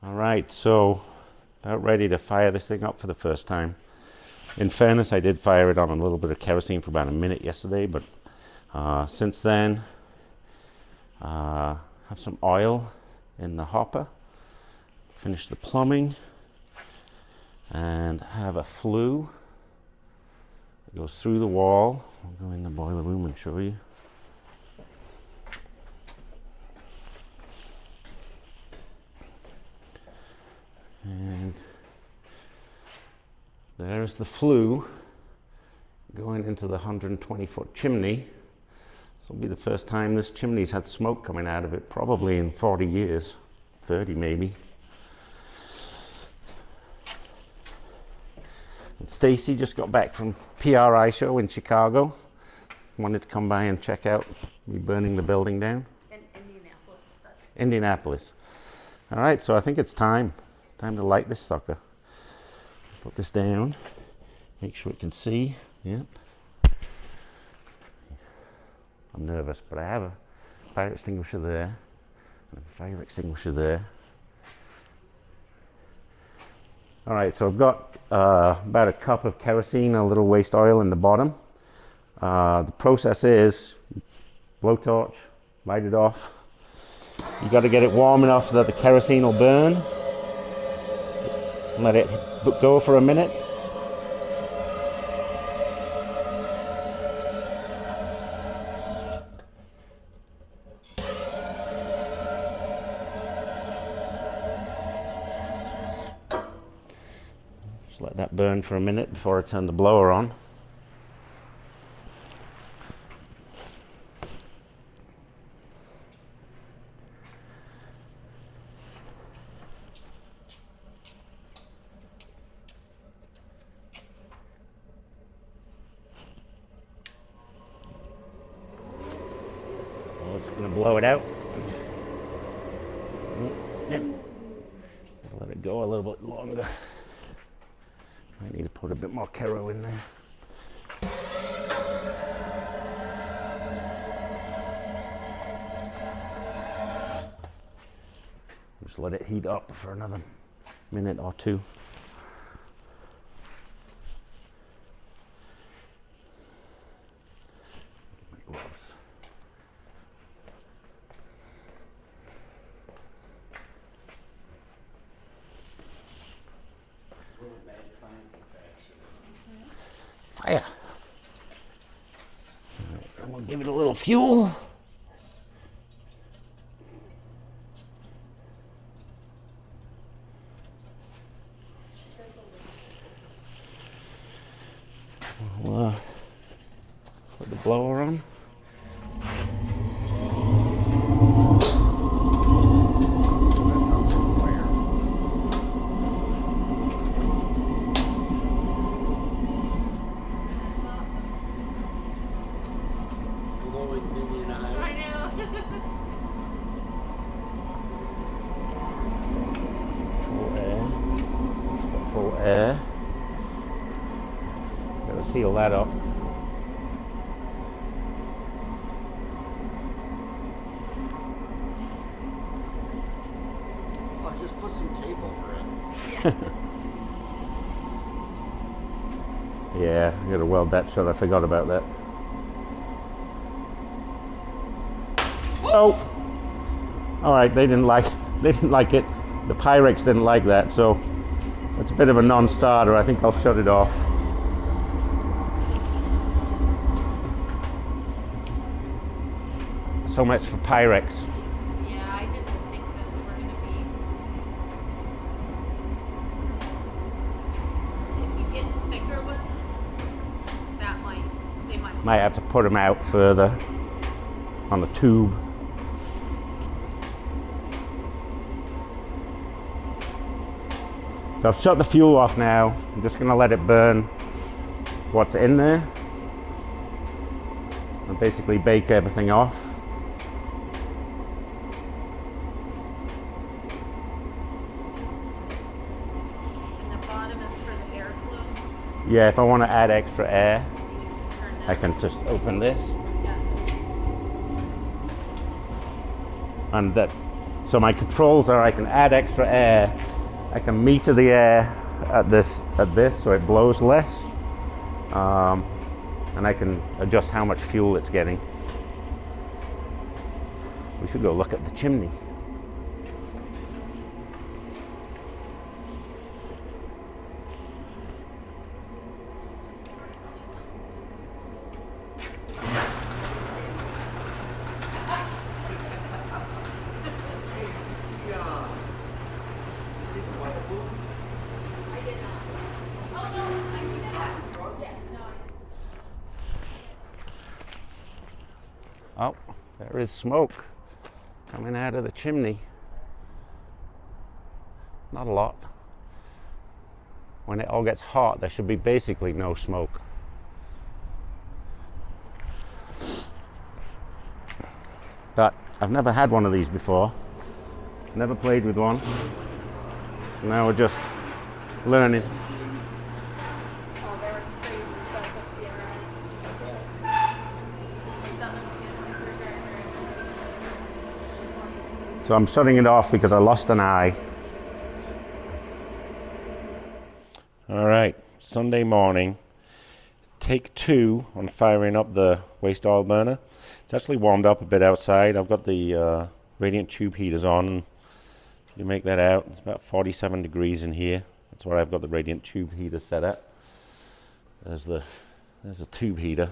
All right, so about ready to fire this thing up for the first time. In fairness, I did fire it on a little bit of kerosene for about a minute yesterday, but since then, have some oil in the hopper, finish the plumbing, and have a flue that goes through the wall. I'll go in the boiler room and show you. And there's the flue going into the 120-foot chimney. This will be the first time this chimney's had smoke coming out of it, probably in 40 years, 30 maybe. And Stacy just got back from PRI show in Chicago. Wanted to come by and check out me burning the building down. In Indianapolis. Indianapolis. All right, so I think it's time. Time to light this sucker. Put this down. Make sure it can see. Yep. I'm nervous, but I have a fire extinguisher there. And a fire extinguisher there. All right, so I've got about a cup of kerosene, a little waste oil in the bottom. The process is blowtorch, light it off. You got to get it warm enough that the kerosene will burn. Let it go for a minute. Just let that burn for a minute before I turn the blower on. It's going to blow it out. Let it go a little bit longer. I need to put a bit more Kero in there. Just let it heat up for another minute or two. My gloves. Fire. All right, I'm gonna give it a little fuel. We'll put the blower on. Full air. Gotta seal that up. I'll just put some tape over it. Yeah, I gotta weld that shut. I forgot about that. Oh! Alright, they didn't like it. The Pyrex didn't like that, so it's a bit of a non-starter. I think I'll shut it off. So much for Pyrex. Yeah, I didn't think those were going to be. If you get thicker ones, they might Have to put them out further on the tube. So I've shut the fuel off now. I'm just going to let it burn what's in there and basically bake everything off. And the bottom is for the airflow. Yeah, if I want to add extra air, I can just open this. Yeah. And that So my controls are I can add extra air, I can meter the air at this so it blows less, and I can adjust how much fuel it's getting. We should go look at the chimney. Oh, there is smoke coming out of the chimney. Not a lot. When it all gets hot, there should be basically no smoke. But I've never had one of these before. Never played with one. So now we're just learning. Oh, there was crazy stuff up here. So I'm shutting it off because I lost an eye. All right, Sunday morning. Take 2 on firing up the waste oil burner. It's actually warmed up a bit outside. I've got the radiant tube heaters on. You make that out. It's about 47 degrees in here. That's where I've got the radiant tube heater set at. There's a tube heater.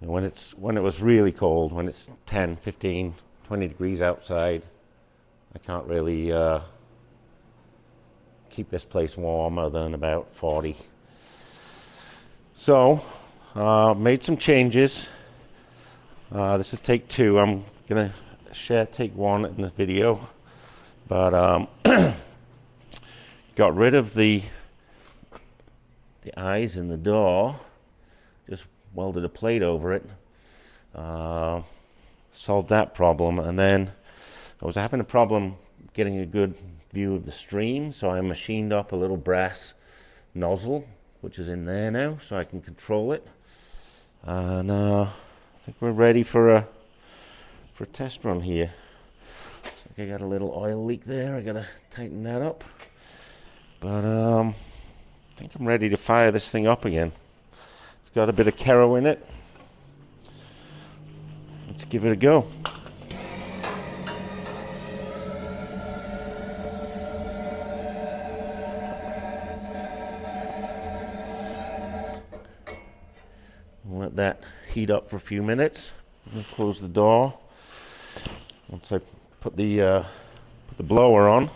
And when it was really cold, when it's 10, 15, 20 degrees outside, I can't really keep this place warmer than about 40. So, made some changes. This is take 2. I'm gonna share take 1 in the video, but got rid of the eyes in the door. Just welded a plate over it. Solved that problem, and then I was having a problem getting a good view of the stream, so I machined up a little brass nozzle, which is in there now, so I can control it. And I think we're ready for a test run here. Looks like I got a little oil leak there. I gotta tighten that up. But I think I'm ready to fire this thing up again. It's got a bit of Kero in it. Let's give it a go. Let that heat up for a few minutes. I'll close the door. Once I put the blower on.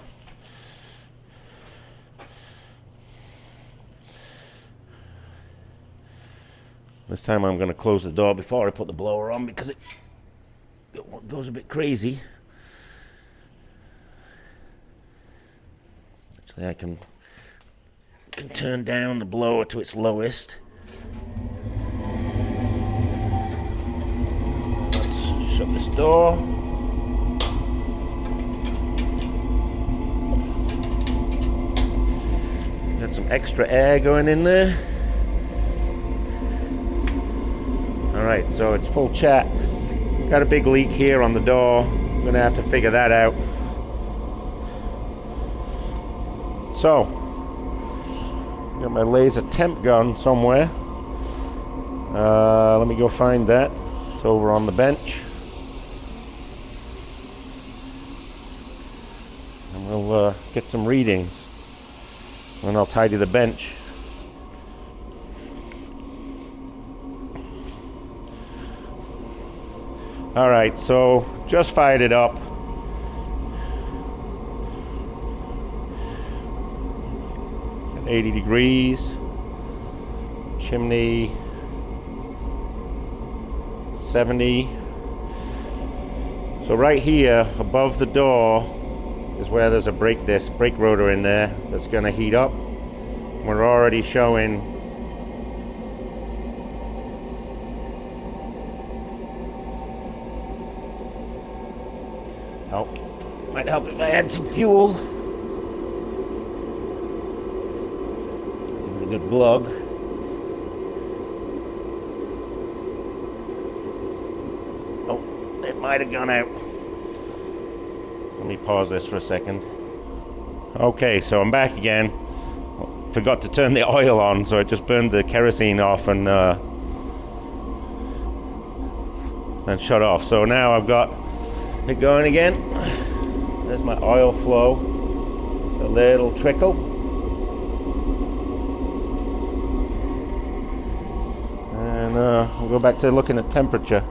This time I'm going to close the door before I put the blower on because it goes a bit crazy. Actually, I can turn down the blower to its lowest. Let's shut this door. Got some extra air going in there. Alright, so it's full chat. Got a big leak here on the door. I'm gonna have to figure that out. So, got my laser temp gun somewhere. Let me go find that. It's over on the bench. And we'll get some readings. And I'll tidy the bench. All right, so just fired it up. At 80 degrees. Chimney 70. So right here above the door is where there's a brake rotor in there that's going to heat up. We're already showing might help if I had some fuel. Give it a good glug. Oh, it might have gone out. Let me pause this for a second. Okay, so I'm back again. Forgot to turn the oil on, so I just burned the kerosene off and then shut off. So now I've got it going again. There's my oil flow. Just a little trickle. And we'll go back to looking at temperature.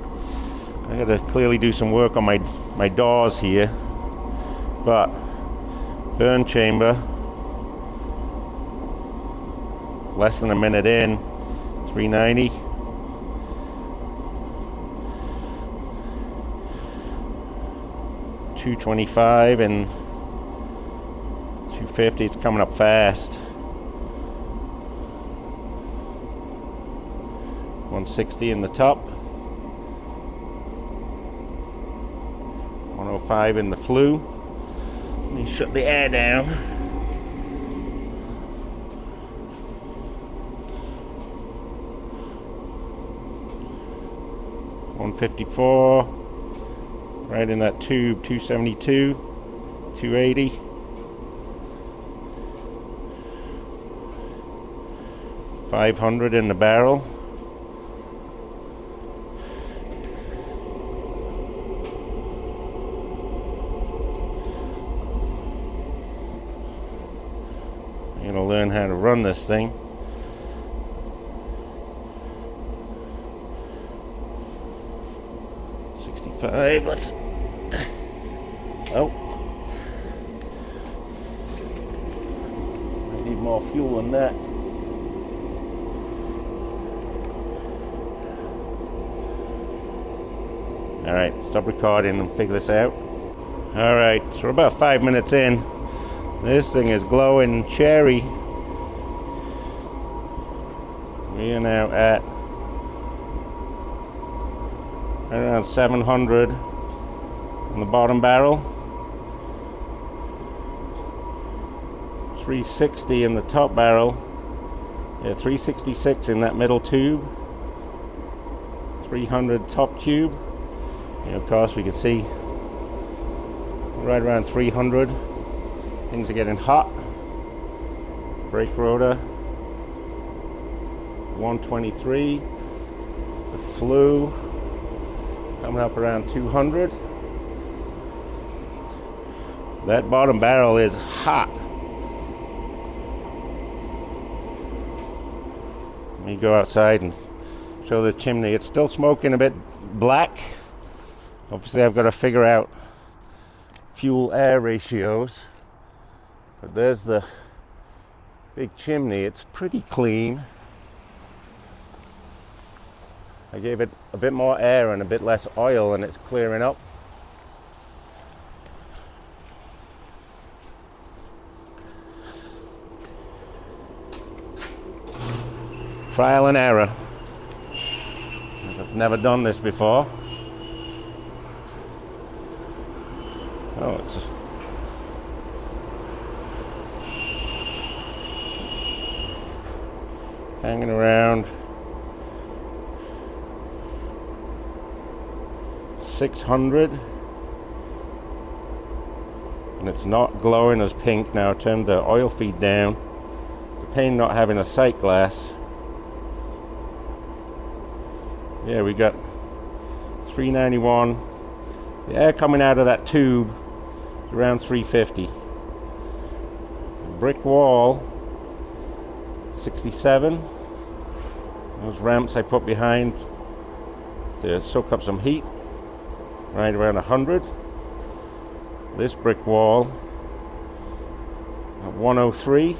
I gotta clearly do some work on my doors here. But burn chamber, less than a minute in, 390. $225 and $250. It's coming up fast. 160 in the top. 105 in the flue. Let me shut the air down. 154. Right in that tube. 272. 280. 500 in the barrel. I'm gonna learn how to run this thing. Let's. Oh, I need more fuel than that. All right, stop recording and figure this out. All right, so we're about 5 minutes in. This thing is glowing cherry. We are now at around 700 on the bottom barrel, 360 in the top barrel, 366 in that middle tube, 300 top tube, and of course we can see right around 300. Things are getting hot. Brake rotor 123, the flue coming up around 200. That bottom barrel is hot. Let me go outside and show the chimney. It's still smoking a bit black. Obviously I've got to figure out fuel air ratios. But there's the big chimney. It's pretty clean. I gave it a bit more air and a bit less oil and it's clearing up. Trial and error. I've never done this before. Oh, it's hanging around 600, and it's not glowing as pink now. I turned the oil feed down. The pain not having a sight glass. Yeah, we got 391. The air coming out of that tube is around 350. Brick wall 67. Those ramps I put behind to soak up some heat, right around 100. This brick wall at 103.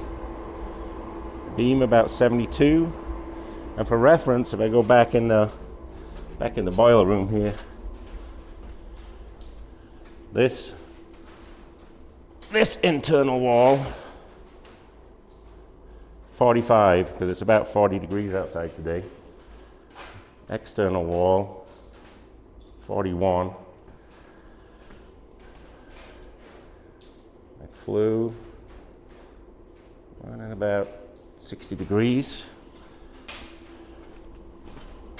Beam about 72. And for reference, if I go back in the boiler room here, this internal wall 45, because it's about 40 degrees outside today. External wall 41. I flew running about 60 degrees.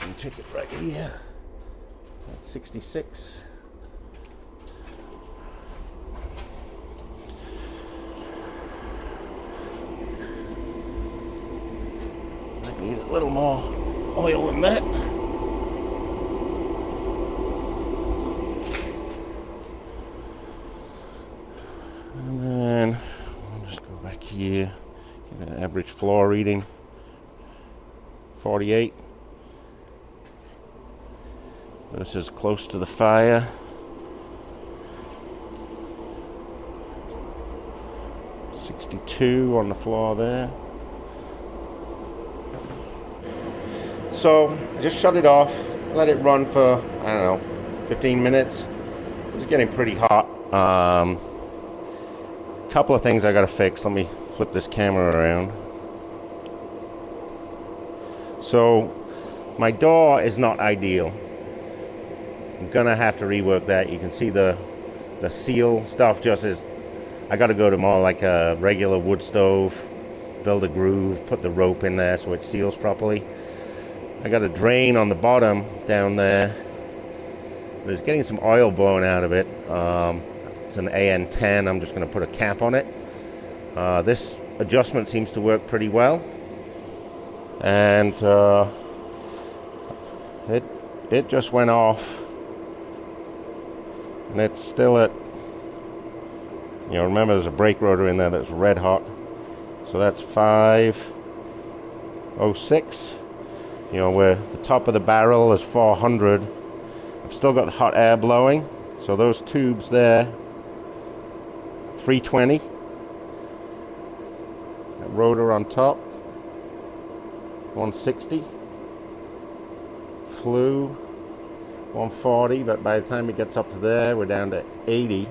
And check it right here. That's 66. Need a little more oil than that. And then I'll just go back here, get an average floor reading, 48. This is close to the fire. 62 on the floor there. So just shut it off, let it run for, I don't know, 15 minutes. It's getting pretty hot. Couple of things I gotta fix. Let me flip this camera around. So my door is not ideal. I'm gonna have to rework that. You can see the seal stuff just is, I gotta go to more like a regular wood stove, build a groove, put the rope in there so it seals properly. I got a drain on the bottom down there. There's getting some oil blowing out of it. It's an AN10. I'm just gonna put a cap on it. This adjustment seems to work pretty well. And it just went off. And it's still at, remember there's a brake rotor in there that's red hot. So that's 506. Where the top of the barrel is 400. I've still got hot air blowing. So those tubes there, 320. That rotor on top, 160. Flue, 140, but by the time it gets up to there, we're down to 80.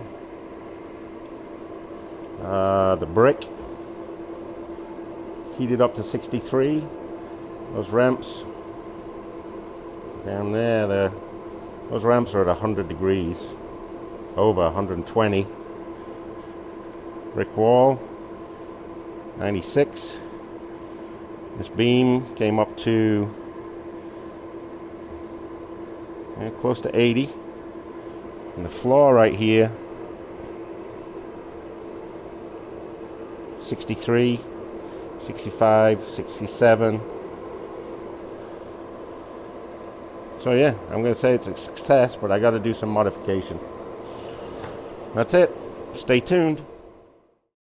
The brick heated up to 63. Those ramps down there, those ramps are at 100 degrees, over 120. Brick wall, 96. This beam came up to close to 80. And the floor right here, 63, 65, 67. So yeah, I'm going to say it's a success, but I got to do some modification. That's it. Stay tuned.